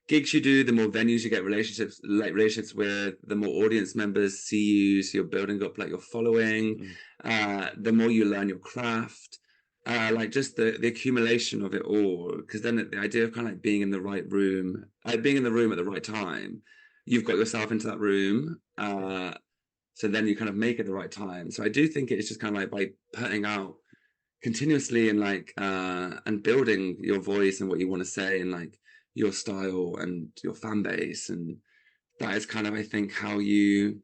gigs you do, the more venues you get relationships with, the more audience members see you. So you're building up like your following. The more you learn your craft, like just the accumulation of it all. Because then the idea of kind of like being in the right room, being in the room at the right time, you've got yourself into that room. So then you kind of make it the right time. So I do think it's just kind of like by putting out continuously and like and building your voice and what you want to say and like your style and your fan base, and that is kind of, I think, how you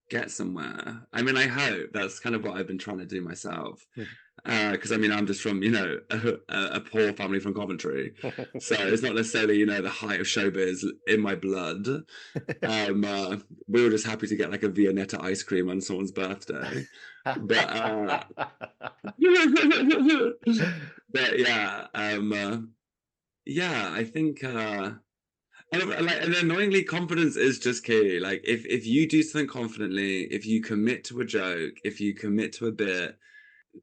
get somewhere. I mean, I hope that's kind of what I've been trying to do myself. Because I mean, I'm just from, you know, a poor family from Coventry, so it's not necessarily, you know, the height of showbiz in my blood. We were just happy to get like a Viennetta ice cream on someone's birthday, but but yeah, I think and annoyingly, confidence is just key. Like if you do something confidently, if you commit to a joke, if you commit to a bit,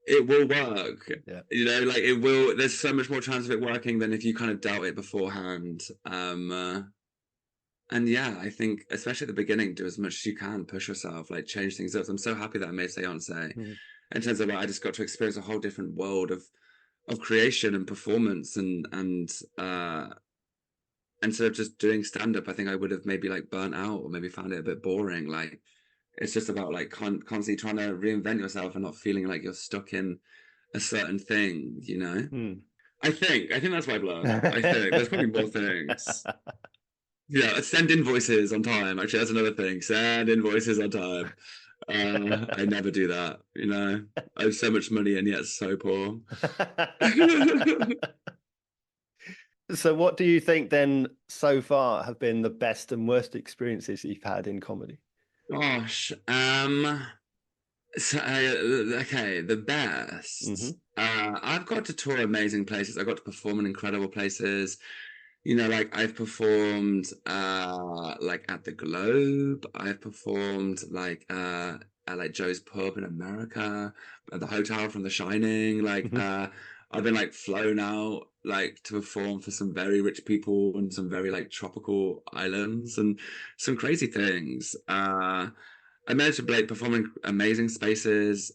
it will work. You know, like it will. There's so much more chance of it working than if you kind of doubt it beforehand. And yeah, I think especially at the beginning, do as much as you can, push yourself, like change things up. I'm so happy that I made Seance in terms of like, I just got to experience a whole different world of creation and performance, and instead of just doing stand up, I think I would have maybe like burnt out or maybe found it a bit boring. Like it's just about like constantly trying to reinvent yourself and not feeling like you're stuck in a certain thing, you know? I think that's what I've learned. I think there's probably more things. Yeah, send invoices on time. Actually, that's another thing. Send invoices on time. I never do that, you know? I have so much money and yet so poor. So what do you think then so far have been the best and worst experiences you've had in comedy? Gosh, so, okay, the best. I've got to tour amazing places. I got to perform in incredible places. You know, like I've performed like at the Globe. I've performed like at like Joe's Pub in America, at the hotel from The Shining. Like I've been like flown out like to perform for some very rich people and some very like tropical islands and some crazy things. I managed to like perform in amazing spaces,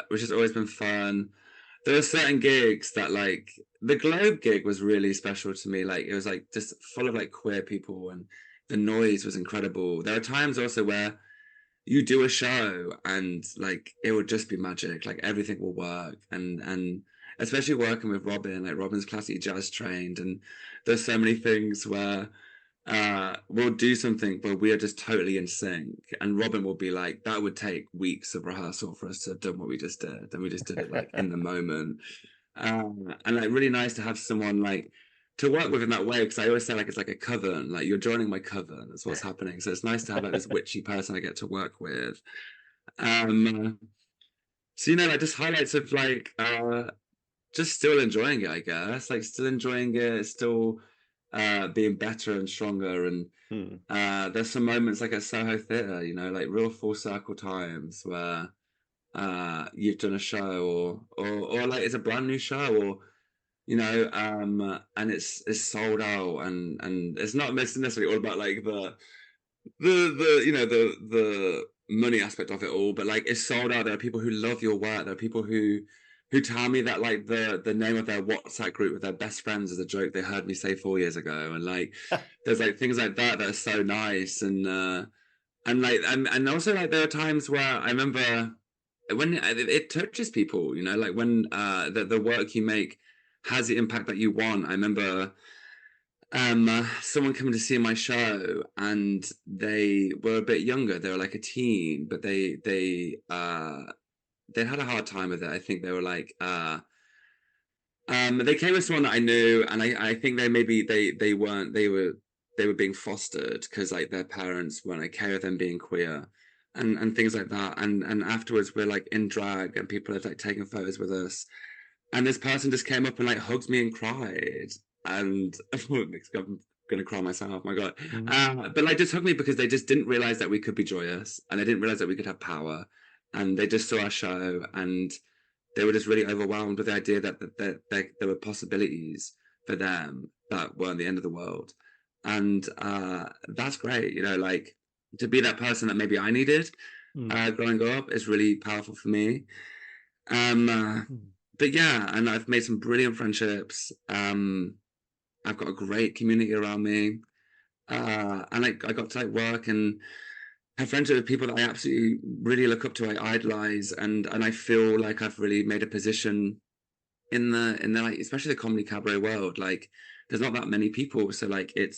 which has always been fun. There are certain gigs that like the Globe gig was really special to me. Like it was like just full of like queer people and the noise was incredible. There are times also where you do a show and like it would just be magic. Like everything will work, and especially working with Robin. Like Robin's classically jazz trained, and there's so many things where we'll do something, but we are just totally in sync. And Robin will be like, that would take weeks of rehearsal for us to have done what we just did. And we just did it like in the moment. And like really nice to have someone like to work with in that way, because I always say like it's like a coven, like you're joining my coven, that's what's happening. So it's nice to have like this witchy person I get to work with. So like just highlights of like just still enjoying it, I guess, like still enjoying it, still being better and stronger. And there's some moments like at Soho Theatre, like real full circle times where you've done a show or like it's a brand new show, or and it's sold out, and it's not necessarily all about like the the money aspect of it all, but like it's sold out. There are people who love your work. There are people who tell me that like the name of their WhatsApp group with their best friends is a joke they heard me say 4 years ago, and like there's like things like that are so nice. And like and also like there are times where I remember when it touches people, like when the work you make has the impact that you want. I remember someone coming to see my show, and they were a bit younger. They were like a teen, but they had a hard time with it. I think they were like they came with someone that I knew, and I think they were being fostered because like their parents weren't okay with them being queer and things like that. And afterwards we're like in drag and people are like taking photos with us, and this person just came up and like hugged me and cried, and I'm gonna cry myself, my god. But like just hugged me because they just didn't realize that we could be joyous, and they didn't realize that we could have power, and they just saw our show, and they were just really overwhelmed with the idea that there were possibilities for them that weren't the end of the world. And that's great, like to be that person that maybe I needed growing up is really powerful for me. But yeah, and I've made some brilliant friendships. I've got a great community around me. And I got to like work and have friendship with people that I absolutely really look up to, I idolize, and I feel like I've really made a position in the like, especially the comedy cabaret world. Like there's not that many people, so like it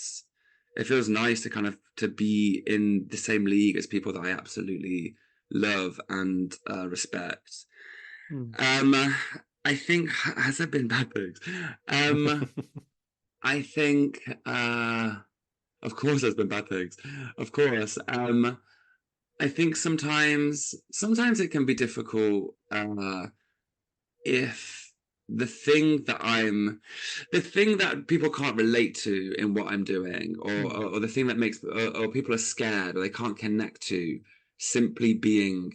feels nice to kind of to be in the same league as people that I absolutely love and respect. I think, has there been bad things? I think of course there's been bad things, of course. I think sometimes it can be difficult if the thing that people can't relate to in what I'm doing, or the thing that makes or people are scared or they can't connect to simply being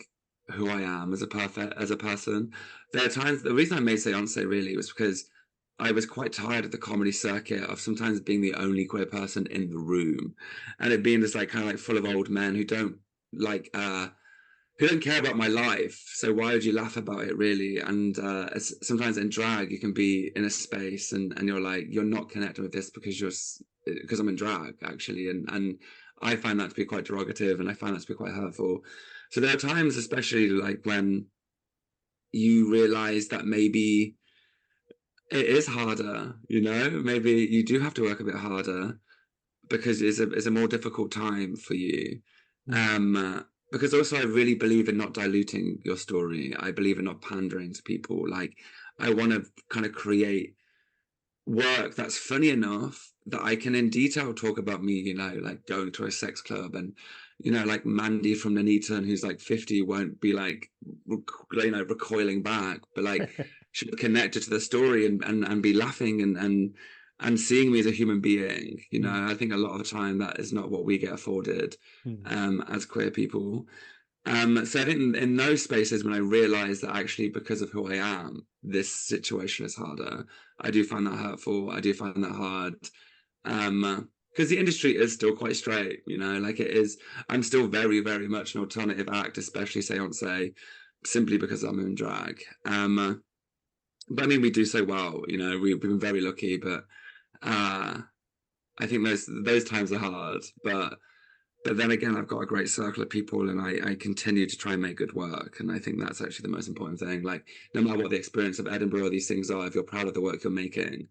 who I am as a person. There are times, the reason I made Seance really was because I was quite tired of the comedy circuit of sometimes being the only queer person in the room, and it being this like kind of like full of old men who don't like who don't care about my life, so why would you laugh about it, really? And sometimes in drag you can be in a space and you're like, you're not connected with this because I'm in drag, actually, and I find that to be quite derogative, and I find that to be quite hurtful. So there are times, especially like when you realize that maybe it is harder, maybe you do have to work a bit harder because it's a more difficult time for you. Because also I really believe in not diluting your story. I believe in not pandering to people. Like I want to kind of create work that's funny enough that I can in detail talk about me, like going to a sex club, and like Mandy from Nuneaton, who's like 50, won't be like recoiling back, but like she'll be connected to the story and be laughing and seeing me as a human being. I think a lot of the time that is not what we get afforded as queer people. So I think in those spaces when I realize that actually because of who I am, this situation is harder, I do find that hurtful. I do find that hard. Because the industry is still quite straight, like it is. I'm still very, very much an alternative act, especially Seance, simply because I'm in drag. But I mean, we do so well, we've been very lucky, but I think those times are hard. But then again, I've got a great circle of people, and I continue to try and make good work. And I think that's actually the most important thing. Like, no matter what the experience of Edinburgh or these things are, if you're proud of the work you're making,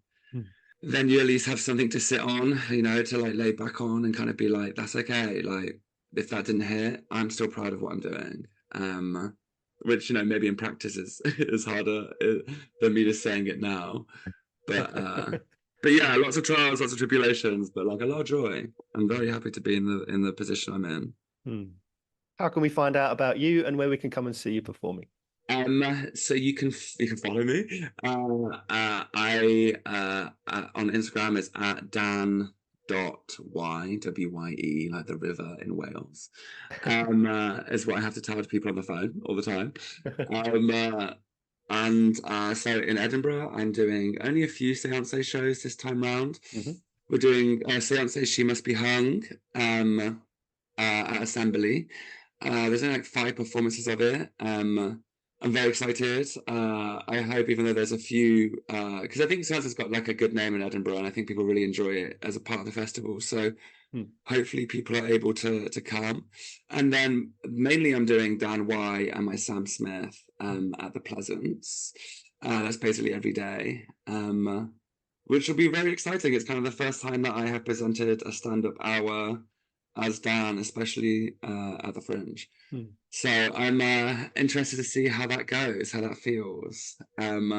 then you at least have something to sit on, you know, to like lay back on and kind of be like, that's okay. Like, if that didn't hit, I'm still proud of what I'm doing. Which, you know, maybe in practice is harder than me just saying it now. But yeah, lots of trials, lots of tribulations, but like a lot of joy. I'm very happy to be in the position I'm in. How can we find out about you and where we can come and see you performing? So you can follow me. I on Instagram is at Dan.Wye, W-Y-E, like the river in Wales. Is what I have to tell to people on the phone all the time. So in Edinburgh, I'm doing only a few seance shows this time round. Mm-hmm. We're doing seance She Must Be Hung at Assembly. There's only like 5 performances of it. I'm very excited. I hope, even though there's a few, because I think Seance has got like a good name in Edinburgh, and I think people really enjoy it as a part of the festival. So hopefully people are able to come. And then mainly I'm doing Dan Wye and my Sam Smith at the Pleasance. That's basically every day, which will be very exciting. It's kind of the first time that I have presented a stand-up hour as Dan, especially at the Fringe. So I'm interested to see how that goes, how that feels. And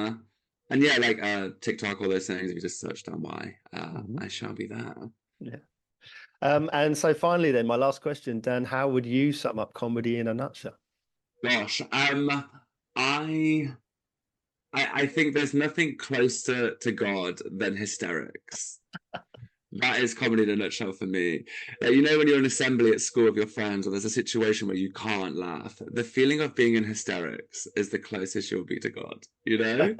yeah, like TikTok, all those things, if you just search Dan Wye, I shall be there. Yeah. And so finally then, my last question, Dan, how would you sum up comedy in a nutshell? Gosh, I think there's nothing closer to God than hysterics. That is comedy in a nutshell for me. Like, you know, when you're in assembly at school with your friends, or there's a situation where you can't laugh, the feeling of being in hysterics is the closest you'll be to God. You know,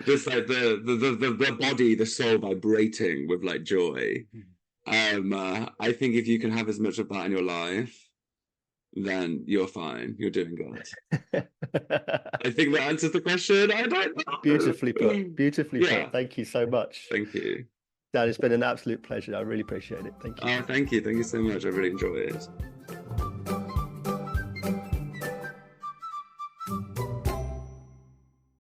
just like the body, the soul vibrating with like joy. I think if you can have as much of that in your life, then you're fine. You're doing good. I think that answers the question. I don't know. Beautifully put. Beautifully put. Thank you so much. Thank you. Dan, it's been an absolute pleasure. I really appreciate it. Thank you. Thank you. Thank you so much. I really enjoy it.